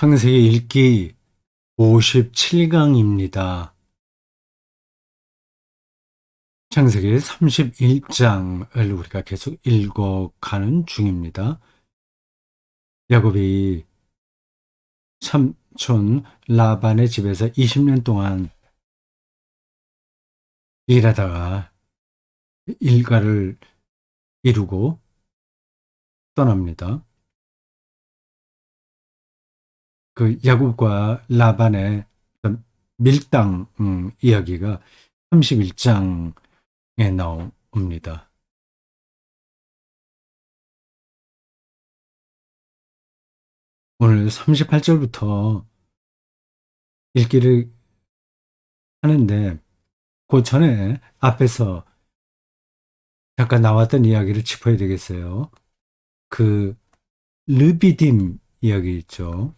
창세기 읽기 57강입니다. 창세기 31장을 우리가 계속 읽어가는 중입니다. 야곱이 삼촌 라반의 집에서 20년 동안 일하다가 일가를 이루고 떠납니다. 그 야곱과 라반의 밀당 이야기가 31장에 나옵니다. 오늘 38절부터 읽기를 하는데 그 전에 앞에서 잠깐 나왔던 이야기를 짚어야 되겠어요. 그 르비딤 이야기 있죠.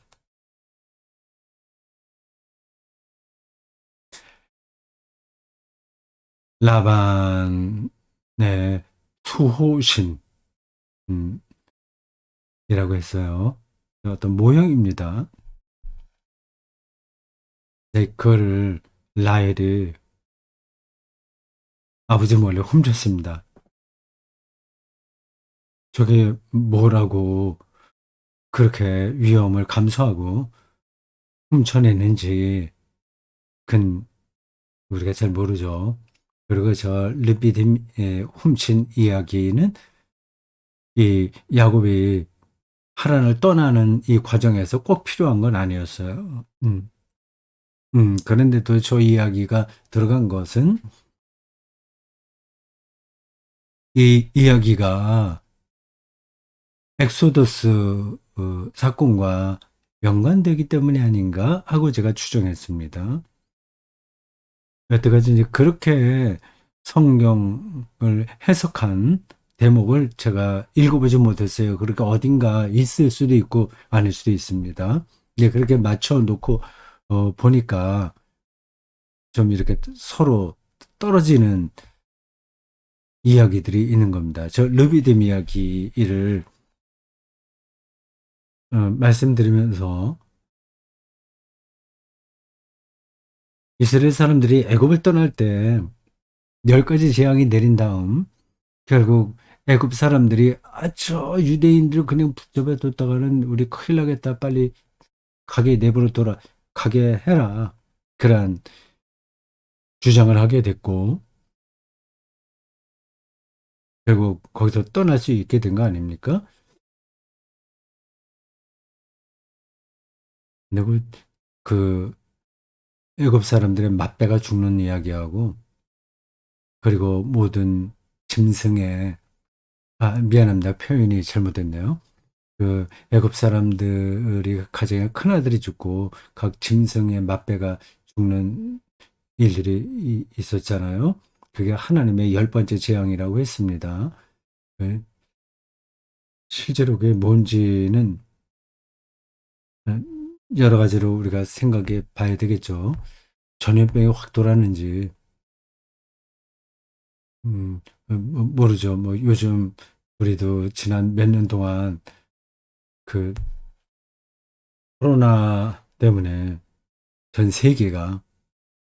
라반의 수호신 이라고 했어요. 어떤 모형입니다. 네, 그거를 라헬이 아버지 몰래 훔쳤습니다. 저게 뭐라고 그렇게 위험을 감수하고 훔쳐냈는지 그건 우리가 잘 모르죠. 그리고 저 르비딤의 훔친 이야기는 이 야곱이 하란을 떠나는 이 과정에서 꼭 필요한 건 아니었어요. 그런데도 저 이야기가 들어간 것은 이 이야기가 엑소더스 사건과 연관되기 때문이 아닌가 하고 제가 추정했습니다. 여태까지 이제 그렇게 성경을 해석한 대목을 제가 읽어보지 못했어요. 그러니까 어딘가 있을 수도 있고 아닐 수도 있습니다. 예, 그렇게 맞춰 놓고 보니까 좀 이렇게 서로 떨어지는 이야기들이 있는 겁니다. 저 르비딤 이야기를 말씀드리면서 이스라엘 사람들이 애굽을 떠날 때 10가지 재앙이 내린 다음 결국 애굽 사람들이 저 유대인들 그냥 붙잡아 뒀다가는 우리 큰일 나겠다. 빨리 가게 내버려 둬라. 가게 해라. 그러한 주장을 하게 됐고 결국 거기서 떠날 수 있게 된 거 아닙니까? 근데 그 애굽 사람들의 맛배가 죽는 이야기하고 그리고 모든 짐승의 미안합니다. 표현이 잘못됐네요. 그 애굽 사람들이 가정에 큰아들이 죽고 각 짐승의 맛배가 죽는 일들이 있었잖아요. 그게 하나님의 10번째 재앙이라고 했습니다. 네. 실제로 그게 뭔지는 여러 가지로 우리가 생각해 봐야 되겠죠. 전염병이 확 돌았는지 모르죠. 뭐 요즘 우리도 지난 몇 년 동안 그 코로나 때문에 전 세계가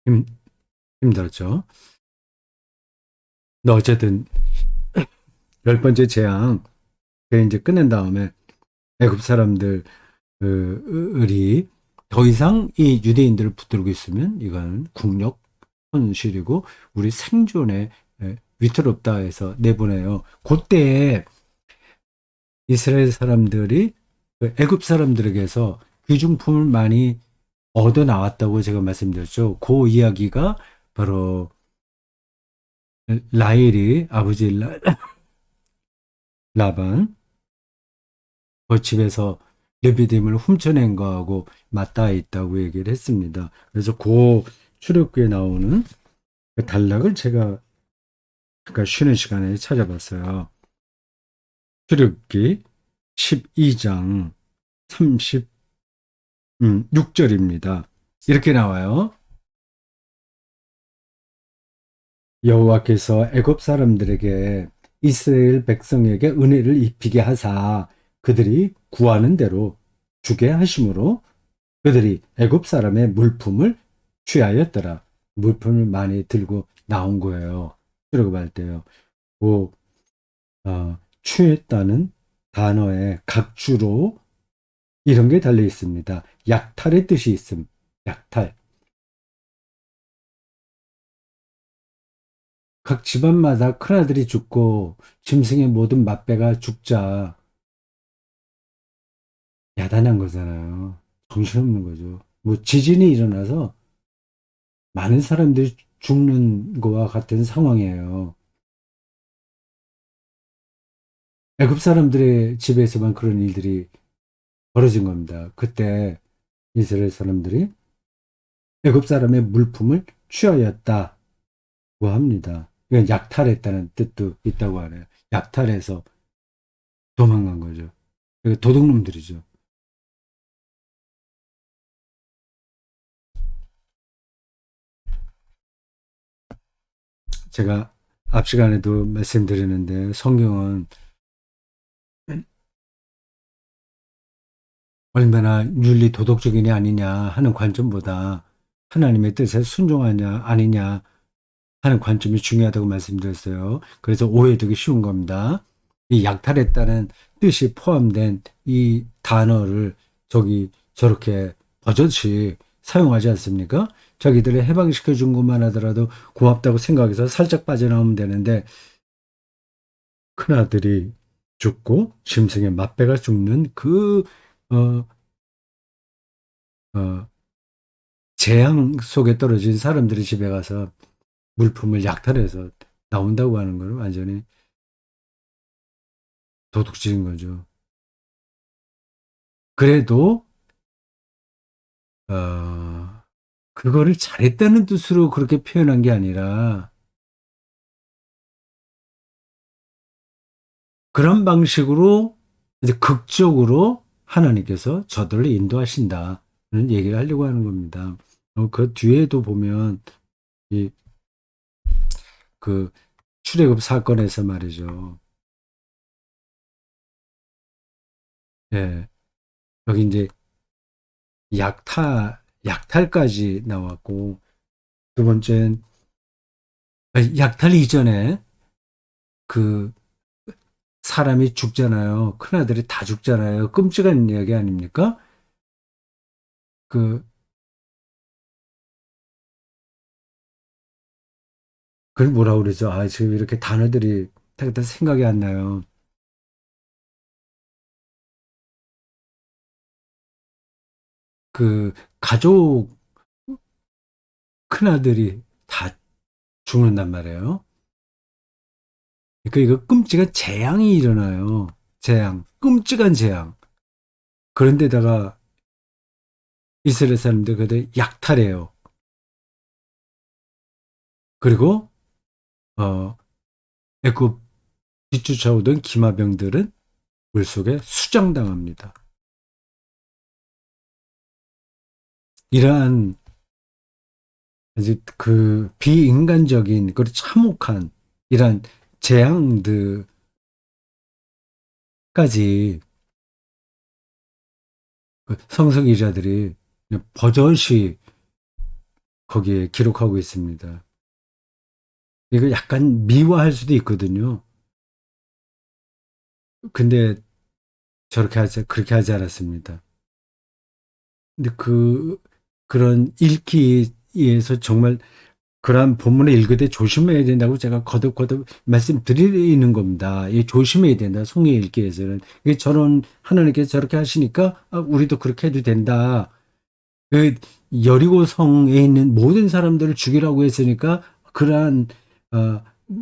힘, 힘들었죠. 근데 어쨌든 10번째 재앙 그 이제 끝낸 다음에 애굽 사람들이 더 이상 이 유대인들을 붙들고 있으면 이건 국력 손실이고 우리 생존에 위태롭다 해서 내보내요. 그때 이스라엘 사람들이 그 애굽 사람들에게서 귀중품을 많이 얻어 나왔다고 제가 말씀드렸죠. 그 이야기가 바로 라헬이 아버지 라반 그 집에서 르비딤을 훔쳐낸 거하고 맞닿아 있다고 얘기를 했습니다. 그래서 그 출애굽기에 나오는 그 단락을 제가 아까 쉬는 시간에 찾아봤어요. 출애굽기 12장 36절입니다. 이렇게 나와요. 여호와께서 애굽 사람들에게 이스라엘 백성에게 은혜를 입히게 하사 그들이 구하는 대로 주게 하심으로 그들이 애굽 사람의 물품을 취하였더라. 물품을 많이 들고 나온 거예요. 출애굽할 때요. 그 취했다는 단어에 각주로 이런 게 달려 있습니다. 약탈의 뜻이 있음. 약탈. 각 집안마다 큰아들이 죽고 짐승의 모든 맛배가 죽자 야단한 거잖아요. 정신없는 거죠. 뭐 지진이 일어나서 많은 사람들이 죽는 거와 같은 상황이에요. 애굽 사람들의 집에서만 그런 일들이 벌어진 겁니다. 그때 이스라엘 사람들이 애굽 사람의 물품을 취하였다고 합니다. 이건 약탈했다는 뜻도 있다고 하네요. 약탈해서 도망간 거죠. 도둑놈들이죠. 제가 앞 시간에도 말씀드렸는데 성경은 얼마나 윤리 도덕적이냐 아니냐 하는 관점보다 하나님의 뜻에 순종하냐 아니냐 하는 관점이 중요하다고 말씀드렸어요. 그래서 오해되기 쉬운 겁니다. 이 약탈했다는 뜻이 포함된 이 단어를 저기 저렇게 버젓이 사용하지 않습니까? 자기들을 해방시켜 준 것만 하더라도 고맙다고 생각해서 살짝 빠져나오면 되는데 큰아들이 죽고 짐승의 맛배가 죽는 그 어, 어, 재앙 속에 떨어진 사람들의 집에 가서 물품을 약탈해서 나온다고 하는 건 완전히 도둑질인 거죠. 그래도 그거를 잘했다는 뜻으로 그렇게 표현한 게 아니라 그런 방식으로 이제 극적으로 하나님께서 저들을 인도하신다는 얘기를 하려고 하는 겁니다. 그 뒤에도 보면 이 그 출애굽 사건에서 말이죠. 예, 여기 이제 약탈까지 나왔고 두 번째는 약탈 이전에 그 사람이 죽잖아요. 큰아들이 다 죽잖아요. 끔찍한 이야기 아닙니까? 그, 그걸 뭐라 그러죠? 아, 지금 이렇게 단어들이 딱 생각이 안 나요. 그, 가족 큰아들이 다 죽는단 말이에요. 그러니까 이거 끔찍한 재앙이 일어나요. 재앙. 끔찍한 재앙. 그런데다가 이스라엘 사람들 그들 약탈해요. 그리고, 어, 애굽 뒤쫓아오던 기마병들은 물속에 수장당합니다. 이러한 이제 그 비인간적인 그리고 참혹한 이런 재앙들까지 그 성서기자들이 버젓이 거기에 기록하고 있습니다. 이거 약간 미화할 수도 있거든요. 근데 그렇게 하지 않았습니다. 근데 그런 읽기에서 정말 그러한 본문을 읽을 때 조심해야 된다고 제가 거듭거듭 말씀드리는 겁니다. 이 조심해야 된다. 성경 읽기에서는. 이게 저런 하나님께서 저렇게 하시니까 우리도 그렇게 해도 된다. 그 여리고성에 있는 모든 사람들을 죽이라고 했으니까 그러한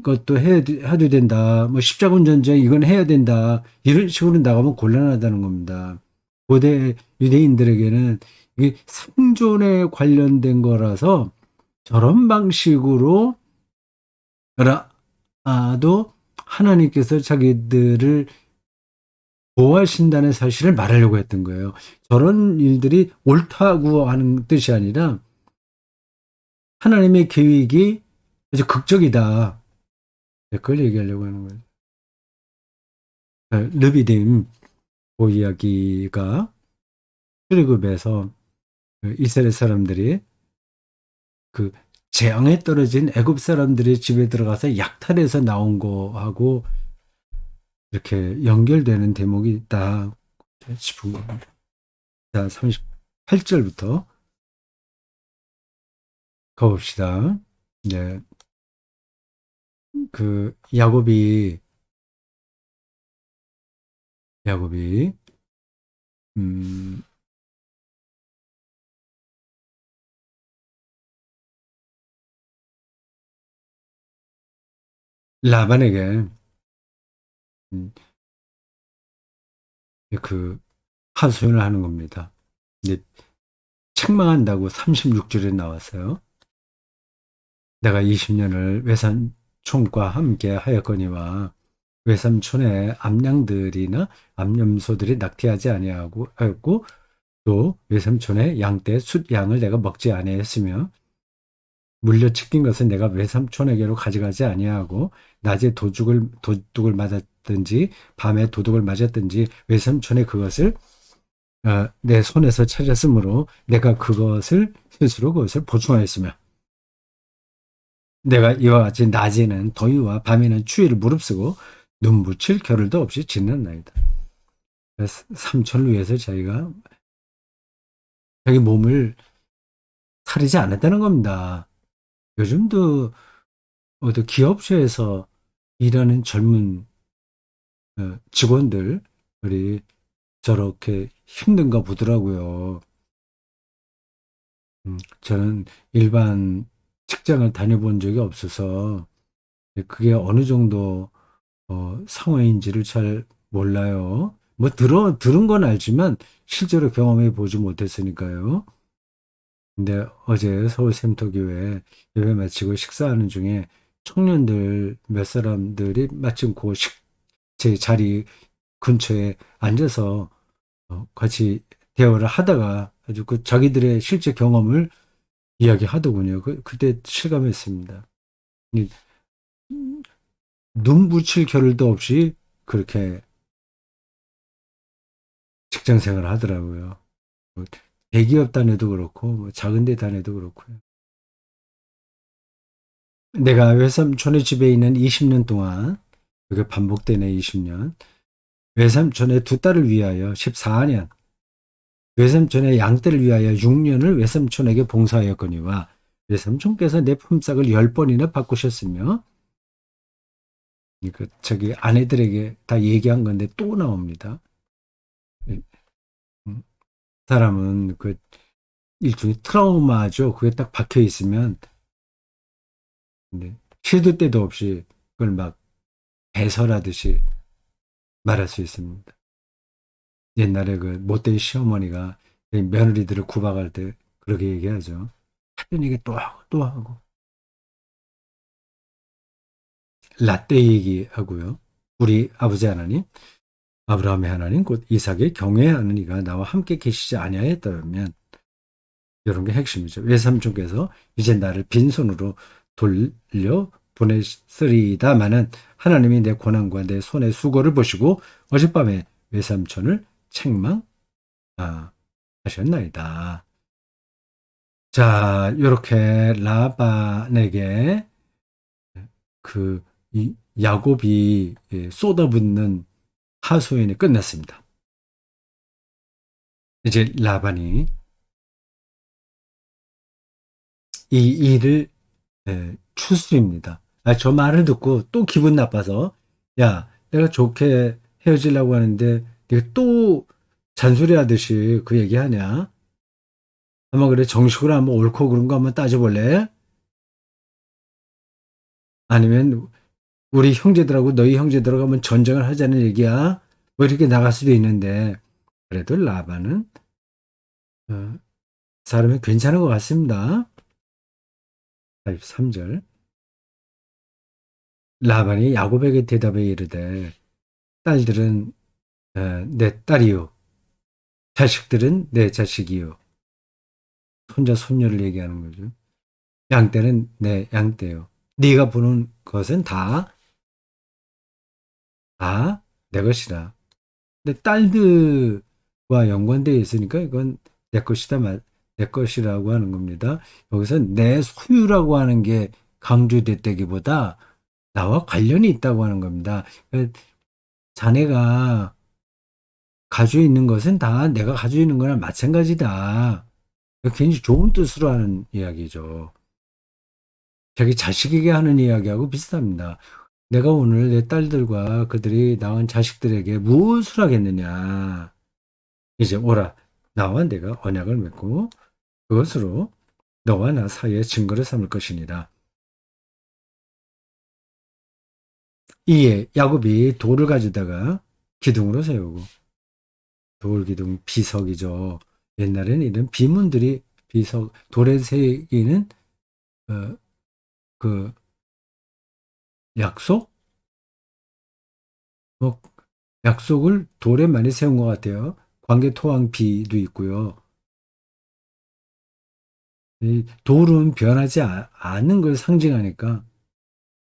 것도 해도 된다. 뭐 십자군 전쟁 이건 해야 된다. 이런 식으로 나가면 곤란하다는 겁니다. 고대 유대인들에게는 이게 생존에 관련된 거라서 저런 방식으로 라도 하나님께서 자기들을 보호하신다는 사실을 말하려고 했던 거예요. 저런 일들이 옳다고 하는 뜻이 아니라 하나님의 계획이 아주 극적이다. 그걸 얘기하려고 하는 거예요. 르비딤 그 이야기가 출애굽에서 그 이스라엘 사람들이 그 재앙에 떨어진 애굽 사람들의 집에 들어가서 약탈해서 나온 거하고 이렇게 연결되는 대목이 있다 싶은 겁니다. 자, 38절부터 가봅시다. 네, 그 야곱이 음, 라반에게 음, 그 하소연을 하는 겁니다. 이제 책망한다고 36절에 나왔어요. 내가 20년을 외삼촌과 함께 하였거니와 외삼촌의 암양들이나 암염소들이 낙태하지 아니하고 하였고 또 외삼촌의 양떼 숫양을 내가 먹지 아니하였으며 물려치킨 것은 내가 외삼촌에게로 가져가지 아니하고 낮에 도둑을 맞았든지 밤에 도둑을 맞았든지 외삼촌의 그것을 내 손에서 찾았으므로 내가 그것을 스스로 그것을 보충하였으며 내가 이와 같이 낮에는 더위와 밤에는 추위를 무릅쓰고 눈붙일 겨를도 없이 지냈나이다. 삼촌을 위해서 자기가 자기 몸을 사리지 않았다는 겁니다. 요즘도 어디 기업체에서 일하는 젊은 직원들이 저렇게 힘든가 보더라고요. 저는 일반 직장을 다녀본 적이 없어서 그게 어느 정도 상황인지를 잘 몰라요. 뭐 들은 건 알지만 실제로 경험해 보지 못했으니까요. 근데 어제 서울 샘터교회 예배 마치고 식사하는 중에 청년들 몇 사람들이 마침 제 자리 근처에 앉아서 같이 대화를 하다가 아주 그 자기들의 실제 경험을 이야기하더군요. 그때 실감했습니다. 이 눈 붙일 겨를도 없이 그렇게 직장 생활을 하더라고요. 뭐 대기업 단에도 그렇고 뭐 작은 데 단에도 그렇고요. 내가 외삼촌의 집에 있는 20년 동안 그게 반복되네 20년. 외삼촌의 두 딸을 위하여 14년, 외삼촌의 양떼를 위하여 6년을 외삼촌에게 봉사하였거니와 외삼촌께서 내 품삯을 10번이나 바꾸셨으며 그 저기 아내들에게 다 얘기한 건데 또 나옵니다. 음, 사람은 그 일종의 트라우마죠. 그게 딱 박혀 있으면 시도 때도 없이 그걸 막 배설하듯이 말할 수 있습니다. 옛날에 그 못된 시어머니가 며느리들을 구박할 때 그렇게 얘기하죠. 하던 얘기 또 하고 또 하고. 라떼 얘기하고요. 우리 아버지 하나님, 아브라함의 하나님, 곧 이삭의 경외하는 이가 나와 함께 계시지 아니하였다면 이런 게 핵심이죠. 외삼촌께서 이제 나를 빈손으로 돌려 보냈으리다마는 하나님이 내 고난과 내 손의 수고를 보시고 어젯밤에 외삼촌을 책망하셨나이다. 자, 이렇게 라반에게 그 야곱이 쏟아붓는 하소연이 끝났습니다. 이제 라반이 이 일을 추스립니다. 저 말을 듣고 또 기분 나빠서 야, 내가 좋게 헤어지려고 하는데 네가 또 잔소리하듯이 그 얘기하냐? 아마 그래 정식으로 한번 옳고 그른 거 한번 따져볼래? 아니면 우리 형제들하고 너희 형제들하고 한번 전쟁을 하자는 얘기야? 뭐 이렇게 나갈 수도 있는데 그래도 라반은 어, 사람이 괜찮은 것 같습니다. 83절 라반이 야곱에게 대답해 이르되 딸들은 내 딸이요 자식들은 내 자식이요 손자 손녀를 얘기하는 거죠. 양떼는 내 양떼요. 네가 보는 것은 다 내 것이다. 근데 딸들과 연관되어 있으니까 이건 내 것이다 내 것이라고 하는 겁니다. 여기서 내 소유라고 하는 게 강조됐다기보다 나와 관련이 있다고 하는 겁니다. 그 자네가 가지고 있는 것은 다 내가 가지고 있는 거랑 마찬가지다. 굉장히 좋은 뜻으로 하는 이야기죠. 자기 자식에게 하는 이야기하고 비슷합니다. 내가 오늘 내 딸들과 그들이 낳은 자식들에게 무엇을 하겠느냐. 이제 오라. 나와 내가 언약을 맺고 그것으로 너와 나 사이에 증거를 삼을 것이니라. 이에 야곱이 돌을 가져다가 기둥으로 세우고 돌 기둥 비석이죠. 옛날에는 이런 비문들이 비석 돌에 새기는 어, 그 약속 뭐 약속을 돌에 많이 세운 것 같아요. 관계토왕비도 있고요. 이 돌은 변하지 않은 걸 상징하니까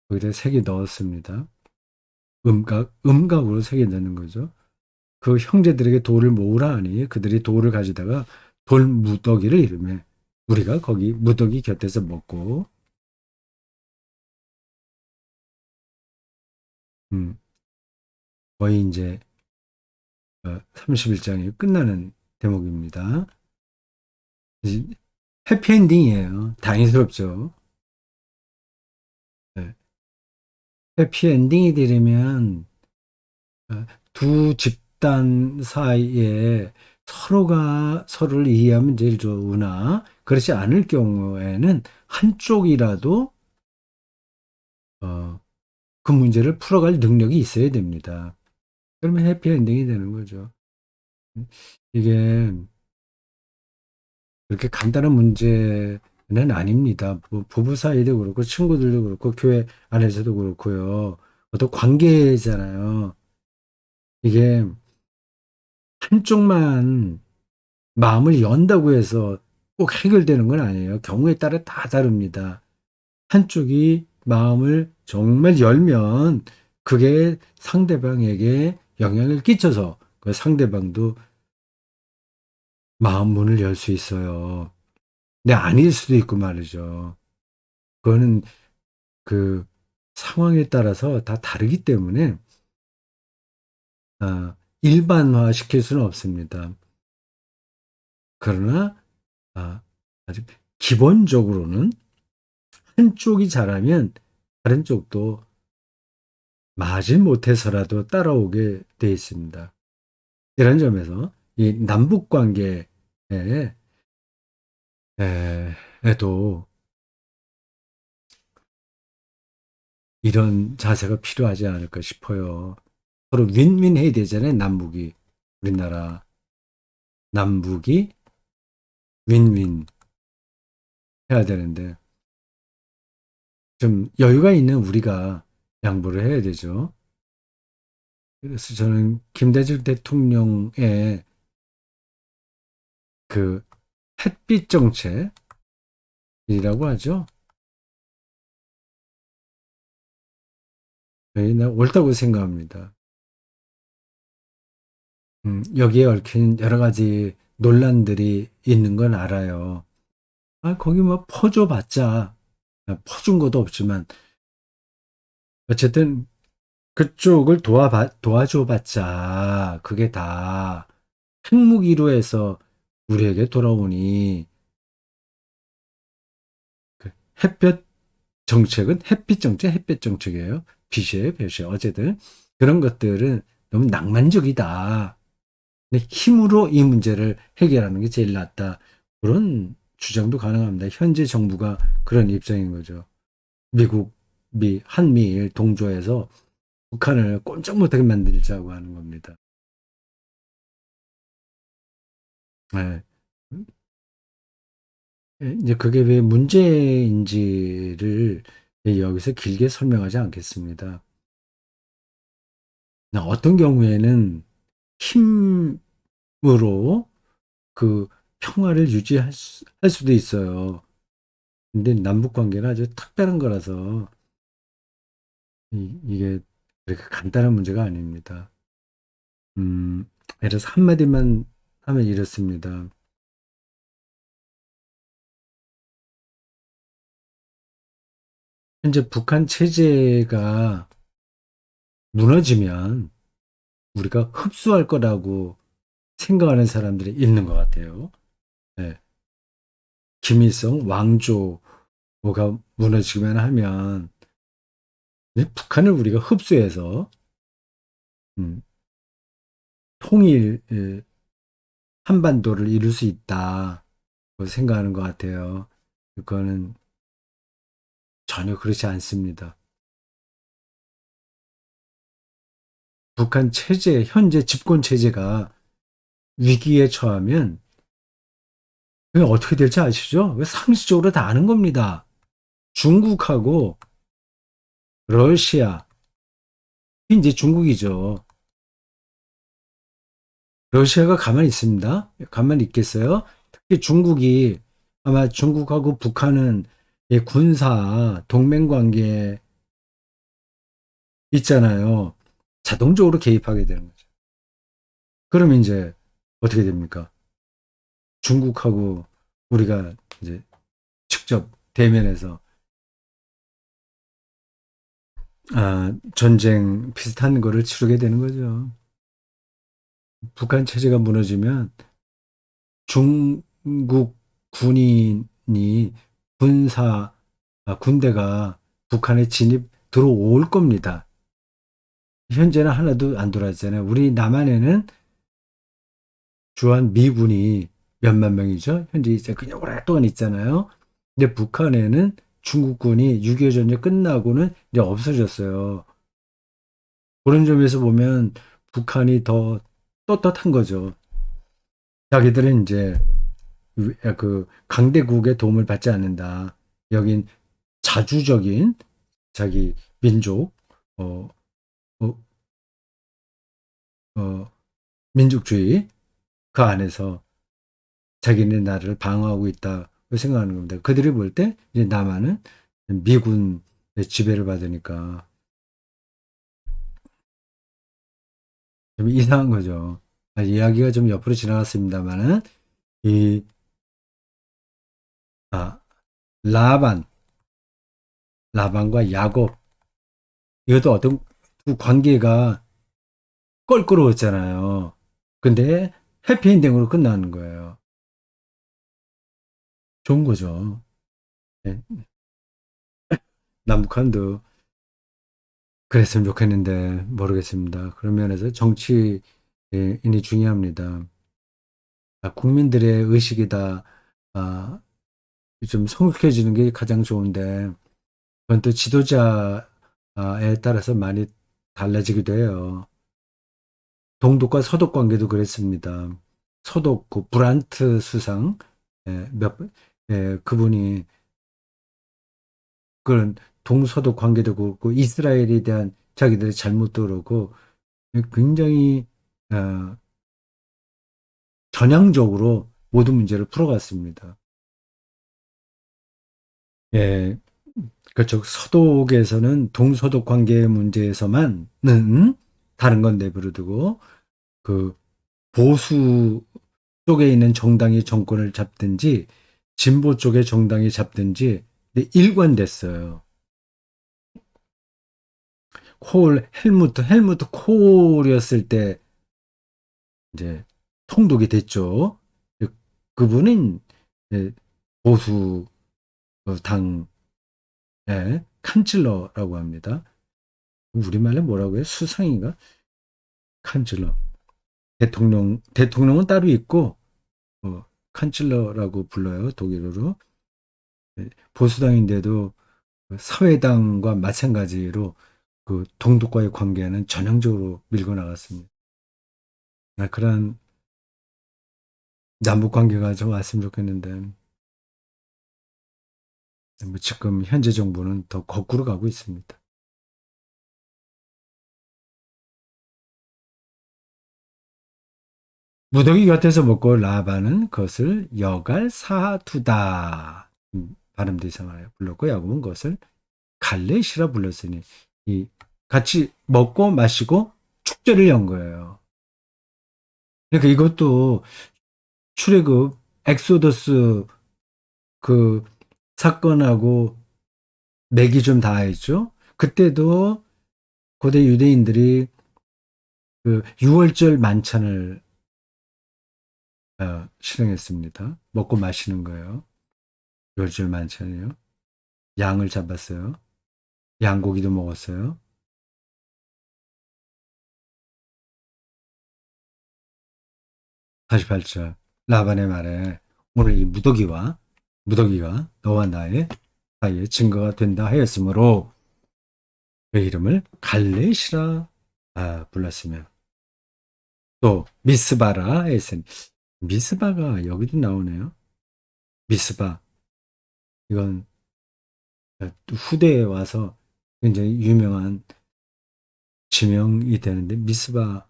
거기다 세 개 넣었습니다. 음각으로 세 개 넣는 거죠. 그 형제들에게 돌을 모으라 하니 그들이 돌을 가져다가 돌 무더기를 이루매 우리가 거기 무더기 곁에서 먹고 음, 거의 이제 31장이 끝나는 대목입니다. 이제 해피엔딩이에요. 다행스럽죠. 네. 해피엔딩이 되려면 두 집단 사이에 서로가 서로를 이해하면 제일 좋으나 그렇지 않을 경우에는 한쪽이라도 어, 그 문제를 풀어갈 능력이 있어야 됩니다. 그러면 해피엔딩이 되는 거죠. 이게 그렇게 간단한 문제는 아닙니다. 부부 사이도 그렇고 친구들도 그렇고 교회 안에서도 그렇고요. 어떤 관계잖아요. 이게 한쪽만 마음을 연다고 해서 꼭 해결되는 건 아니에요. 경우에 따라 다 다릅니다. 한쪽이 마음을 정말 열면 그게 상대방에게 영향을 끼쳐서 그 상대방도 마음 문을 열 수 있어요. 근데 아닐 수도 있고 말이죠. 그거는 그 상황에 따라서 다 다르기 때문에 일반화 시킬 수는 없습니다. 그러나 아주 기본적으로는 한쪽이 잘하면 다른 쪽도 마지 못해서라도 따라오게 돼 있습니다. 이런 점에서 이 남북 관계에 에도 이런 자세가 필요하지 않을까 싶어요. 서로 윈윈 해야 되잖아요. 남북이 우리나라 남북이 윈윈 해야 되는데 좀 여유가 있는 우리가 양보를 해야 되죠. 그래서 저는 김대중 대통령의 그 햇빛 정책이라고 하죠. 나 옳다고 생각합니다. 여기에 얽힌 여러 가지 논란들이 있는 건 알아요. 거기 뭐 퍼줘봤자, 퍼준 것도 없지만, 어쨌든 그쪽을 도와줘봤자, 그게 다 핵무기로 해서 우리에게 돌아오니, 그 햇볕 정책은 햇빛 정책, 햇볕 정책이에요. 빛이에요, 볕이. 어쨌든 그런 것들은 너무 낭만적이다. 근데 힘으로 이 문제를 해결하는 게 제일 낫다. 그런 주장도 가능합니다. 현재 정부가 그런 입장인 거죠. 한미일 동조해서 북한을 꼼짝 못하게 만들자고 하는 겁니다. 네. 이제 그게 왜 문제인지를 여기서 길게 설명하지 않겠습니다. 어떤 경우에는 힘으로 그 평화를 할 수도 있어요. 근데 남북 관계는 아주 특별한 거라서 이게 그렇게 간단한 문제가 아닙니다. 예를 들어서 한마디만 하면 이렇습니다. 현재 북한 체제가 무너지면 우리가 흡수할 거라고 생각하는 사람들이 있는 것 같아요. 예, 김일성 왕조가 무너지기만 하면 이제 북한을 우리가 흡수해서 음, 통일 한반도를 이룰 수 있다고 생각하는 것 같아요. 그거는 전혀 그렇지 않습니다. 북한 체제, 현재 집권 체제가 위기에 처하면 그게 어떻게 될지 아시죠? 상식적으로 다 아는 겁니다. 중국하고 러시아, 이제 중국이죠. 러시아가 가만히 있습니다. 가만히 있겠어요? 특히 중국이 아마 중국하고 북한은 군사 동맹 관계에 있잖아요. 자동적으로 개입하게 되는 거죠. 그럼 이제 어떻게 됩니까? 중국하고 우리가 이제 직접 대면해서 전쟁 비슷한 거를 치르게 되는 거죠. 북한 체제가 무너지면 중국 군인이 군사 군대가 북한에 진입 들어올 겁니다. 현재는 하나도 안 들어왔잖아요. 우리 남한에는 주한 미군이 몇만 명이죠. 현재 이제 그냥 오랫동안 있잖아요. 근데 북한에는 중국군이 6.25 전쟁 끝나고는 이제 없어졌어요. 그런 점에서 보면 북한이 더 떳떳한 거죠. 자기들은 이제 그 강대국의 도움을 받지 않는다. 여긴 자주적인 자기 민족, 어, 어, 어, 민족주의 그 안에서 자기네 나라를 방어하고 있다고 생각하는 겁니다. 그들이 볼 때 이제 남한은 미군의 지배를 받으니까 좀 이상한 거죠. 이야기가 좀 옆으로 지나갔습니다만은 이 아, 라반, 라반과 야곱 이것도 어떤 두 관계가 껄끄러웠잖아요. 근데 해피엔딩으로 끝나는 거예요. 좋은 거죠. 네. 남북한도 그랬으면 좋겠는데 모르겠습니다. 그런 면에서 정치인이 중요합니다. 국민들의 의식이다. 아, 좀 성숙해지는 게 가장 좋은데 그건 또 지도자에 따라서 많이 달라지기도 해요. 동독과 서독 관계도 그랬습니다. 서독 그 브란트 수상 그분이 그런 동서독 관계도 그렇고 이스라엘에 대한 자기들의 잘못도 그렇고 굉장히 어, 전향적으로 모든 문제를 풀어갔습니다. 예, 그렇죠. 서독에서는 동서독 관계 문제에서만은 다른 건 내버려두고 그 보수 쪽에 있는 정당이 정권을 잡든지 진보 쪽의 정당이 잡든지 일관됐어요. 헬무트 콜이었을 때 이제 통독이 됐죠. 그분은 이제 보수 당의 칸슬러라고 합니다. 우리말로 뭐라고 해요? 수상인가? 칸슬러. 대통령은 따로 있고, 칸슬러라고 불러요. 독일어로. 보수당인데도 사회당과 마찬가지로 그 동독과의 관계는 전형적으로 밀고 나갔습니다. 그런 남북 관계가 좀 왔으면 좋겠는데, 뭐 지금 현재 정부는 더 거꾸로 가고 있습니다. 무더기 곁에서 먹고 라반은 그것을 여갈사두다. 발음도 이상하여 불렀고 야곱은 그것을 갈렛이라 불렀으니 이 같이 먹고 마시고 축제를 연 거예요. 그러니까 이것도 출애굽 엑소더스 그 사건하고 맥이 좀 닿아있죠. 그때도 고대 유대인들이 그 유월절 만찬을 실행했습니다. 먹고 마시는 거예요. 유월절 만찬이요. 양을 잡았어요. 양고기도 먹었어요. 48절 라반의 말에 오늘 이 무더기가 너와 나의 사이에 증거가 된다 하였으므로 그 이름을 갈레시라 불렀으며 또 미스바라 했으니 미스바가 여기도 나오네요. 미스바 이건 후대에 와서 굉장히 유명한 지명이 되는데 미스바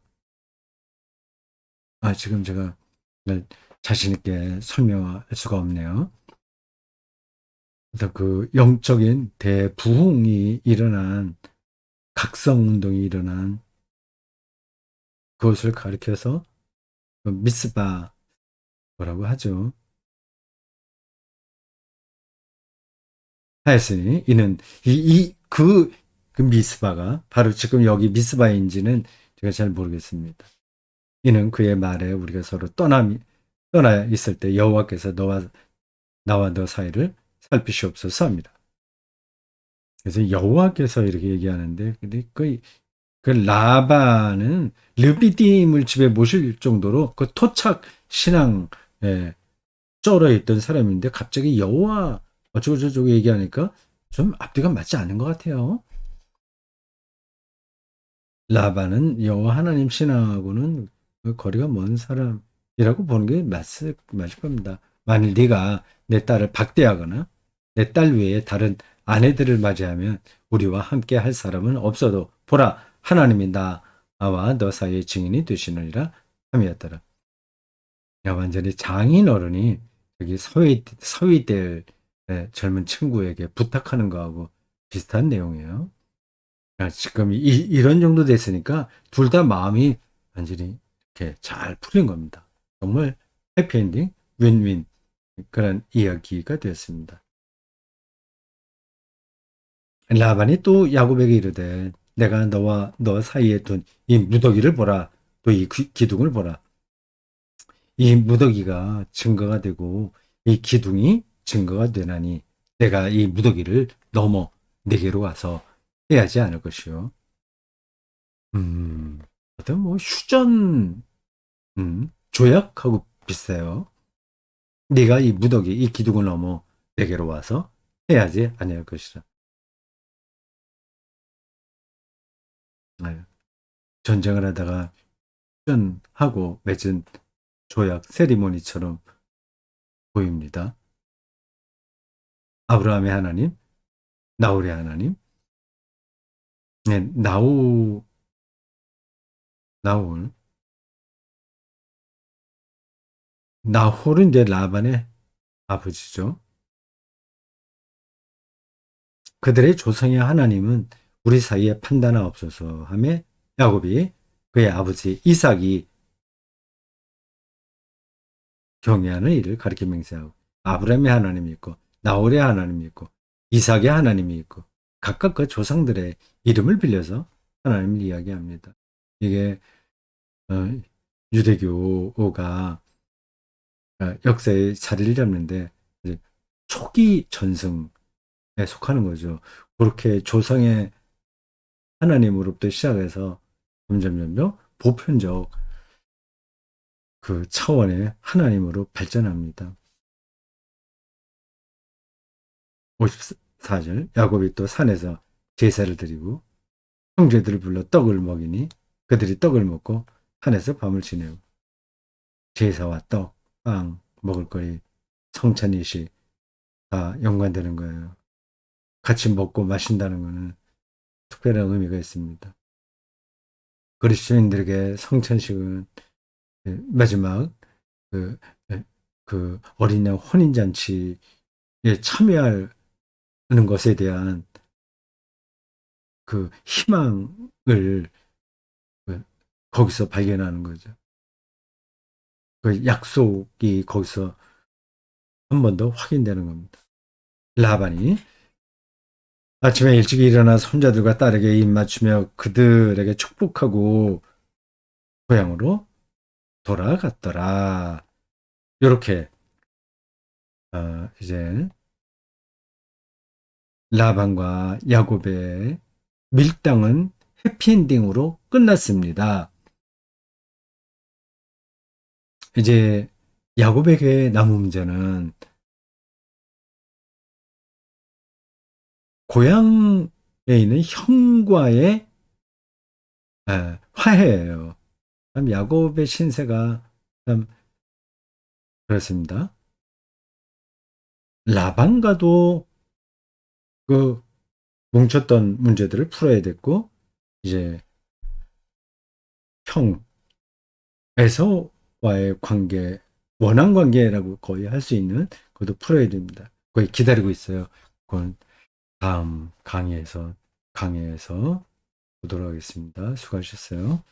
지금 제가 자신 있게 설명할 수가 없네요. 그래서 그 영적인 대부흥이 일어난 각성 운동이 일어난 그것을 가리켜서 그 미스바 뭐라고 하죠. 하였으니 이는 그 미스바가 바로 지금 여기 미스바인지는 제가 잘 모르겠습니다. 이는 그의 말에 우리가 서로 떠나 있을 때 여호와께서 나와 너 사이를 살피시옵소서 합니다. 그래서 여호와께서 이렇게 얘기하는데 근데 그 라반은 르비딤을 집에 모실 정도로 그 토착 신앙에 쩔어 있던 사람인데 갑자기 여호와 어쩌고 저쩌고 얘기하니까 좀 앞뒤가 맞지 않는 것 같아요. 라반은 여호와 하나님 신앙하고는 그 거리가 먼 사람이라고 보는 게 맞을 겁니다. 만일 네가 내 딸을 박대하거나 내 딸 외에 다른 아내들을 맞이하면 우리와 함께 할 사람은 없어도 보라 하나님이 나와 너 사이의 증인이 되시느니라 함이었더라. 야 완전히 장인 어른이 여기 서위될 젊은 친구에게 부탁하는 거하고 비슷한 내용이에요. 지금 이런 정도 됐으니까 둘 다 마음이 완전히 이렇게 잘 풀린 겁니다. 정말 해피엔딩, 윈윈 그런 이야기가 되었습니다. 라반이 또 야곱에게 이르되 내가 너와 너 사이에 둔 이 무더기를 보라. 또 이 기둥을 보라. 이 무더기가 증거가 되고 이 기둥이 증거가 되나니 내가 이 무더기를 넘어 내게로 와서 해야지 않을 것이요. 어떤 뭐 휴전 조약하고 비슷해요. 네가 이 무더기, 이 기둥을 넘어 내게로 와서 해야지 아니할 것이라. 네. 전쟁을 하다가 휴전하고 맺은 조약, 세리머니처럼 보입니다. 아브라함의 하나님, 나홀의 하나님, 네, 나홀, 나홀은 이제 라반의 아버지죠. 그들의 조상의 하나님은 우리 사이에 판단하옵소서 하며 야곱이 그의 아버지 이삭이 경외하는 일을 가리켜 맹세하고 아브라함의 하나님이 있고 나홀의 하나님이 있고 이삭의 하나님이 있고 각각 그 조상들의 이름을 빌려서 하나님을 이야기합니다. 이게 어, 유대교가 역사에 자리를 잡는데 이제 초기 전승에 속하는 거죠. 그렇게 조상의 하나님으로부터 시작해서 점점 보편적 그 차원의 하나님으로 발전합니다. 54절 야곱이 또 산에서 제사를 드리고 형제들을 불러 떡을 먹이니 그들이 떡을 먹고 산에서 밤을 지내고 제사와 떡, 빵, 먹을거리, 성찬이시 다 연관되는 거예요. 같이 먹고 마신다는 것은 특별한 의미가 있습니다. 그리스도인들에게 성찬식은 마지막 그, 그 어린 양 혼인잔치에 참여하는 것에 대한 그 희망을 거기서 발견하는 거죠. 그 약속이 거기서 한 번 더 확인되는 겁니다. 라반이 아침에 일찍 일어나 손자들과 딸에게 입 맞추며 그들에게 축복하고 고향으로 돌아갔더라. 요렇게 이제 라반과 야곱의 밀당은 해피엔딩으로 끝났습니다. 이제 야곱에게 남은 문제는 고향에 있는 형과의 화해예요. 참 야곱의 신세가 참 그렇습니다. 라반과도 그 뭉쳤던 문제들을 풀어야 됐고 이제 형 에서와의 관계, 원한 관계라고 거의 할 수 있는 그것도 풀어야 됩니다. 거의 기다리고 있어요. 그건 다음 강의에서 보도록 하겠습니다. 수고하셨어요.